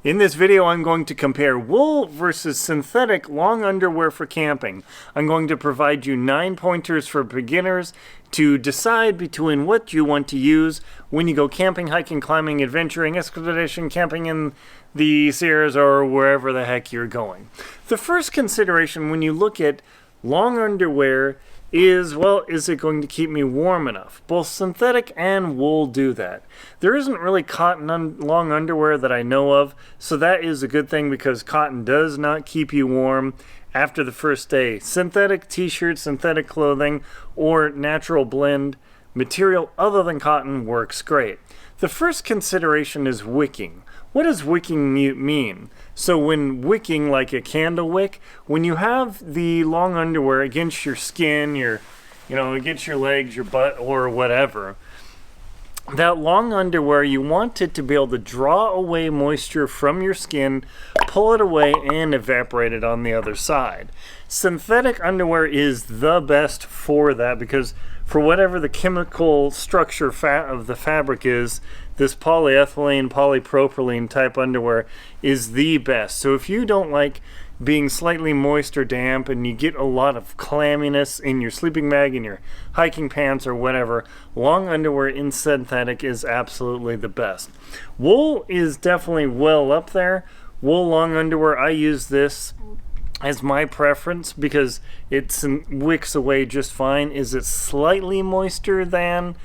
In this video, I'm going to compare wool versus synthetic long underwear for camping. I'm going to provide you 9 pointers for beginners to decide between what you want to use when you go camping, hiking, climbing, adventuring, expedition, camping in the Sierras, or wherever the heck you're going. The first consideration when you look at long underwear is, well, is it going to keep me warm enough? Both synthetic and wool do that. There isn't really cotton long underwear that I know of, so that is a good thing because cotton does not keep you warm after the first day. Synthetic t-shirts, synthetic clothing, or natural blend material other than cotton works great. The first consideration is wicking. What does wicking mean? So when wicking, like a candle wick, when you have the long underwear against your skin, against your legs, your butt, or whatever, that long underwear, you want it to be able to draw away moisture from your skin, pull it away, and evaporate it on the other side. Synthetic underwear is the best for that because for whatever the chemical structure of the fabric is, this polyethylene, polypropylene type underwear is the best. So if you don't like being slightly moist or damp and you get a lot of clamminess in your sleeping bag, in your hiking pants or whatever, long underwear in synthetic is absolutely the best. Wool is definitely well up there. Wool long underwear, I use this as my preference because it wicks away just fine. Is it slightly moister than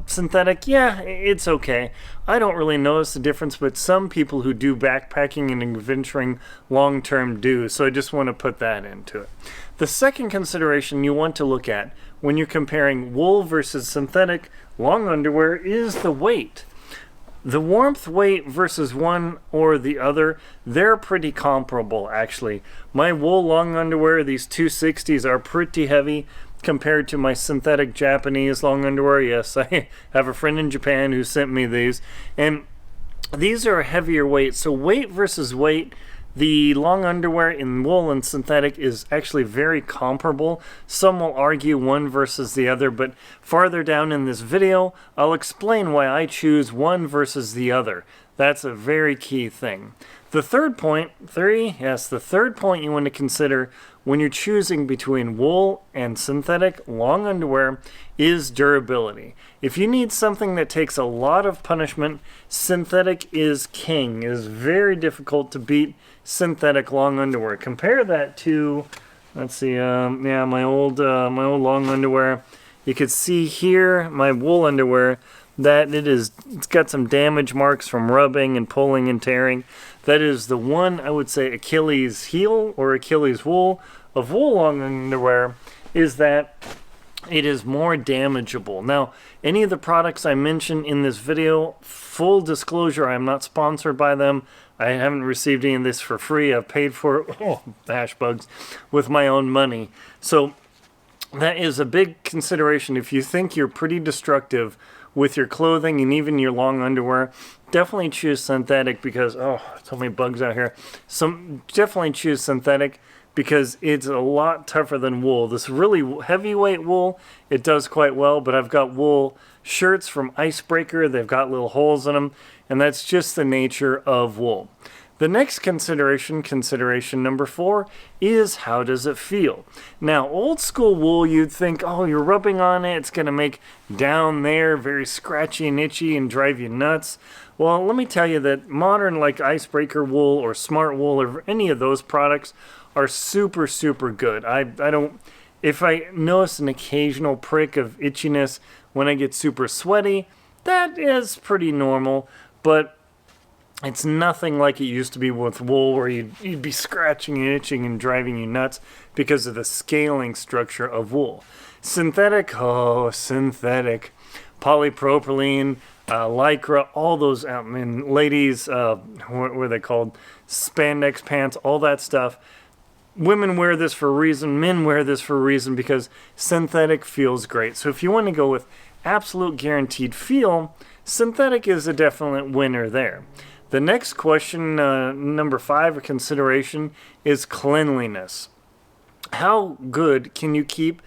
synthetic? Yeah, it's okay. I don't really notice the difference, but some people who do backpacking and adventuring long term do, so I just want to put that into it. The second consideration you want to look at when you're comparing wool versus synthetic long underwear is the weight. The warmth weight versus one or the other, they're pretty comparable actually. My wool long underwear, these 260s, are pretty heavy compared to my synthetic Japanese long underwear. Yes, I have a friend in Japan who sent me these, and these are heavier weight. So weight versus weight, the long underwear in wool and synthetic is actually very comparable. Some will argue one versus the other, but farther down in this video, I'll explain why I choose one versus the other. That's a very key thing. The third point, the third point you want to consider when you're choosing between wool and synthetic long underwear is durability. If you need something that takes a lot of punishment, synthetic is king. It is very difficult to beat synthetic long underwear. Compare that to, let's see, my old long underwear. You could see here my wool underwear that it's got some damage marks from rubbing and pulling and tearing. That is the one, I would say, Achilles heel or Achilles wool of wool long underwear, is that it is more damageable. Now, any of the products I mention in this video, full disclosure, I'm not sponsored by them. I haven't received any of this for free. I've paid for it, hash bugs, with my own money. So that is a big consideration. If you think you're pretty destructive with your clothing and even your long underwear, definitely choose synthetic because, so many bugs out here. Definitely choose synthetic because it's a lot tougher than wool. This really heavyweight wool, it does quite well, but I've got wool shirts from Icebreaker. They've got little holes in them, and that's just the nature of wool. The next consideration number 4, is how does it feel? Now, old school wool, you'd think, you're rubbing on it, it's going to make down there very scratchy and itchy and drive you nuts. Well, let me tell you that modern, like Icebreaker wool or Smart wool or any of those products are super, super good. If I notice an occasional prick of itchiness when I get super sweaty, that is pretty normal, but it's nothing like it used to be with wool where you'd be scratching and itching and driving you nuts because of the scaling structure of wool. Synthetic, polypropylene, lycra, all those, ladies, what are they called? Spandex pants, all that stuff. Women wear this for a reason, men wear this for a reason because synthetic feels great. So if you want to go with absolute guaranteed feel, synthetic is a definite winner there. The next question, number 5, or consideration, is cleanliness. How good can you keep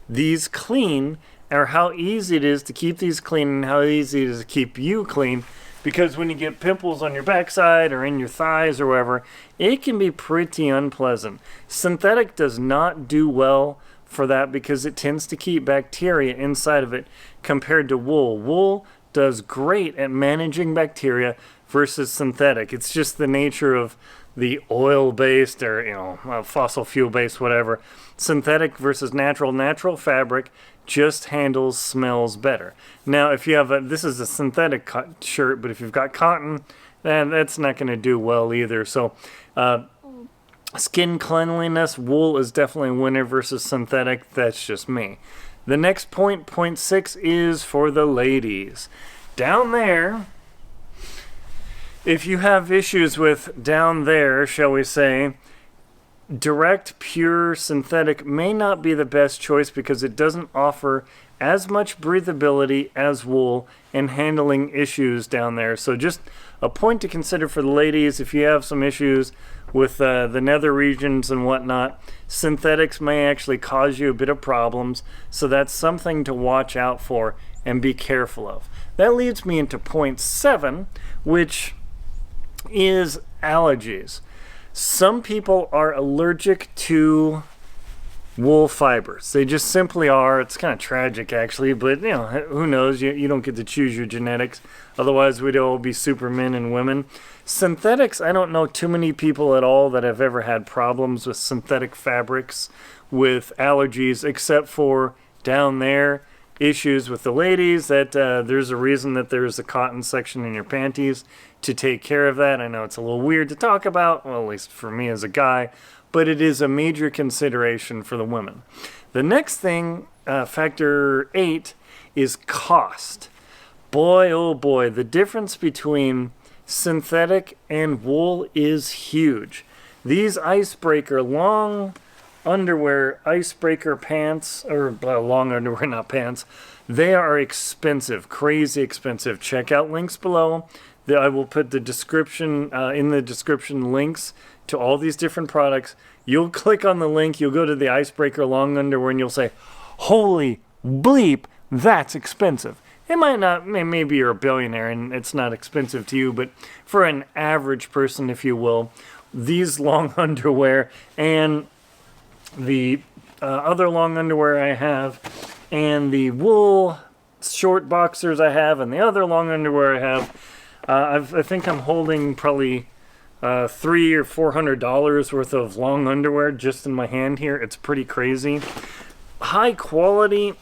these clean, or how easy it is to keep these clean, and how easy it is to keep you clean because when you get pimples on your backside or in your thighs or wherever, it can be pretty unpleasant. Synthetic does not do well for that because it tends to keep bacteria inside of it compared to wool. Wool does great at managing bacteria versus synthetic. It's just the nature of the oil-based or fossil fuel-based whatever. Synthetic versus natural fabric just handles smells better. Now, if you have this is a synthetic shirt, but if you've got cotton, then that's not going to do well either. So, skin cleanliness, wool is definitely a winner versus synthetic. That's just me. The next point 6, is for the ladies. Down there, if you have issues with down there, shall we say, direct, pure synthetic may not be the best choice because it doesn't offer as much breathability as wool in handling issues down there. So just a point to consider for the ladies, if you have some issues with the nether regions and whatnot, synthetics may actually cause you a bit of problems. So that's something to watch out for and be careful of. That leads me into point 7, which is allergies. Some people are allergic to wool fibers. They just simply are. It's kind of tragic, actually, but who knows? You don't get to choose your genetics. Otherwise, we'd all be supermen and women. Synthetics, I don't know too many people at all that have ever had problems with synthetic fabrics with allergies, except for down there, issues with the ladies, that there's a reason that there's a cotton section in your panties to take care of that. I know it's a little weird to talk about, well, at least for me as a guy, but it is a major consideration for the women. The next thing, factor 8, is cost. Boy, oh boy, the difference between synthetic and wool is huge. These icebreaker long underwear, icebreaker pants, or long underwear, not pants, they are expensive, crazy expensive. Check out links below. I will put the description, in the description, links to all these different products. You'll click on the link, you'll go to the icebreaker long underwear, and you'll say, holy bleep, that's expensive. It might not, maybe you're a billionaire and it's not expensive to you, but for an average person, if you will, these long underwear and the other long underwear I have, and the wool short boxers I have, and the other long underwear I have, I think I'm holding probably $300 or $400 worth of long underwear just in my hand here. It's pretty crazy. High quality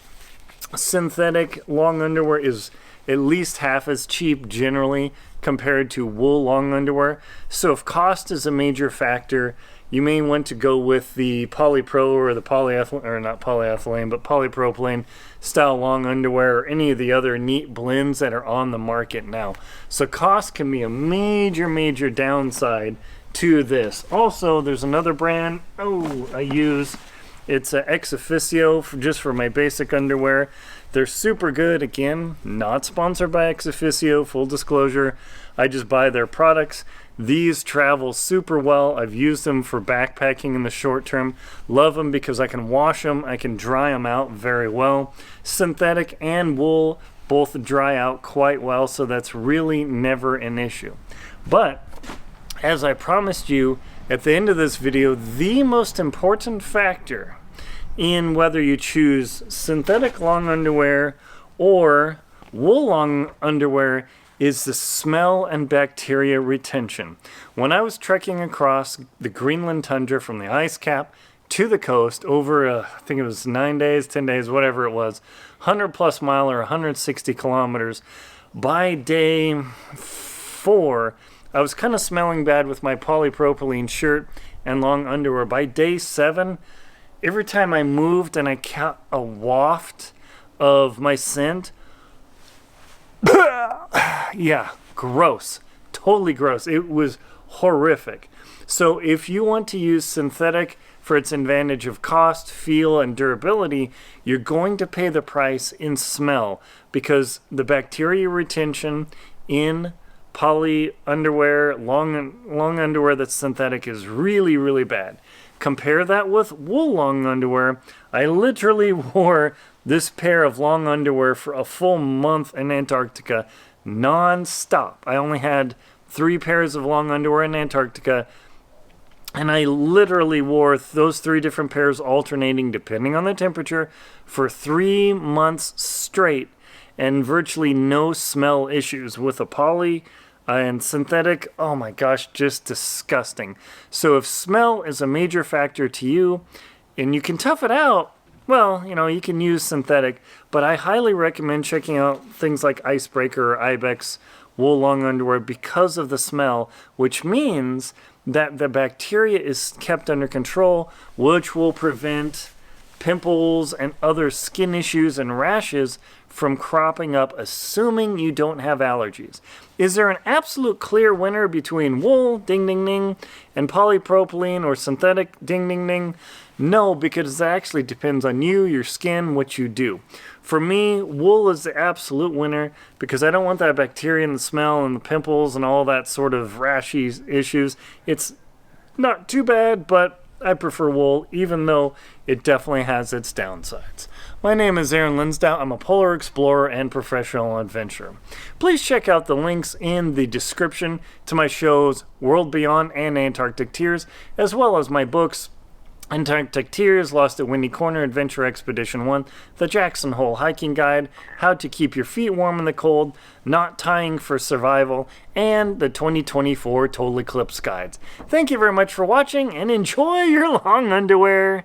synthetic long underwear is at least half as cheap generally compared to wool long underwear. So if cost is a major factor, you may want to go with the polypro or the polyethylene, or not polyethylene, but polypropylene style long underwear, or any of the other neat blends that are on the market now. So cost can be a major downside to this. Also, there's another brand I use. It's Ex Officio, just for my basic underwear. They're super good. Again, not sponsored by Ex Officio, full disclosure. I just buy their products. These travel super well. I've used them for backpacking in the short term. Love them because I can wash them. I can dry them out very well. Synthetic and wool both dry out quite well, so that's really never an issue. But as I promised you at the end of this video, the most important factor in whether you choose synthetic long underwear or wool long underwear is the smell and bacteria retention. When I was trekking across the Greenland tundra from the ice cap to the coast over, I think it was 9 days, 10 days, whatever it was, 100 plus mile or 160 kilometers, by day 4, I was kind of smelling bad with my polypropylene shirt and long underwear. By day 7, every time I moved and I caught a waft of my scent, yeah, gross. Totally gross. It was horrific. So if you want to use synthetic for its advantage of cost, feel, and durability, you're going to pay the price in smell because the bacteria retention in poly underwear, long underwear that's synthetic is really bad. Compare that with wool long underwear. I literally wore this pair of long underwear for a full month in Antarctica. non-stop. I only had 3 pairs of long underwear in Antarctica, and I literally wore those 3 different pairs alternating depending on the temperature for 3 months straight, and virtually no smell issues with a poly and synthetic. Oh my gosh, just disgusting. So if smell is a major factor to you and you can tough it out, well, you can use synthetic, but I highly recommend checking out things like Icebreaker or Ibex wool long underwear because of the smell, which means that the bacteria is kept under control, which will prevent pimples and other skin issues and rashes from cropping up, assuming you don't have allergies. Is there an absolute clear winner between wool, ding ding ding, and polypropylene or synthetic, ding ding ding? No, because it actually depends on you, your skin, what you do. For me, wool is the absolute winner because I don't want that bacteria and the smell and the pimples and all that sort of rashy issues. It's not too bad, but I prefer wool, even though it definitely has its downsides. My name is Aaron Linsdau. I'm a polar explorer and professional adventurer. Please check out the links in the description to my shows World Beyond and Antarctic Tears, as well as my books Antarctic Tears, Lost at Windy Corner, Adventure Expedition 1, The Jackson Hole Hiking Guide, How to Keep Your Feet Warm in the Cold, Not Tying for Survival, and the 2024 Total Eclipse Guides. Thank you very much for watching, and enjoy your long underwear!